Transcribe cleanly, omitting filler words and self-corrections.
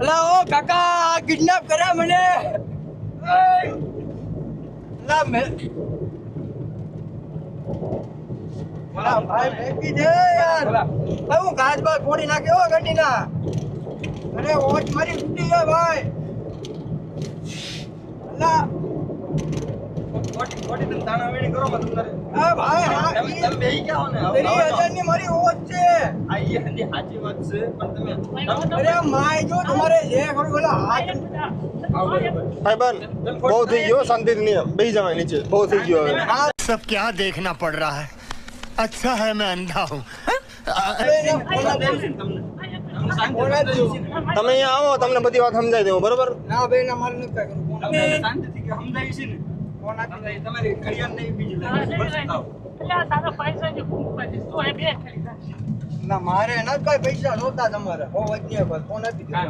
અલા ઓ કાકા કિડનેપ કર્યા મને. અલા મે મારા ભાઈ બેકી દે યાર. ભાઈ હું ઘાસ બાર ફોડી નાખ્યો ગંડીના. અરે વોચ મારી તૂટી ગયો ભાઈ. અલા કોટી તને દાણા વેણી કરો મત અંદર. આ ભાઈ હા તમે બેહી ગયા હો ને. 30,000 ની મારી વોચ છે. આ એ હંધી સાચી વાત છે પણ તમે અરે માય જો તમારે જે કરું બોલા હાથ ભાઈ બન બહુ થઈ ગયો શાંતિથી નિયમ બેસી જવાય નીચે બહુ થઈ ગયો હવે सब क्या देखना पड़ रहा है अच्छा है मैं अंधा हूँ તમે અહીંયા આવો તમને બધી વાત સમજાવી દેવું બરોબર ના ભાઈ ના મારે નથી કરું શાંતિથી કે સમજાવી છે ને તમારી કરિયાન નહીં બીજી લાગે ના મારે નથી કઈ પૈસા નહોતા તમારે બહુ વધ્યા ફોન આપી દીધો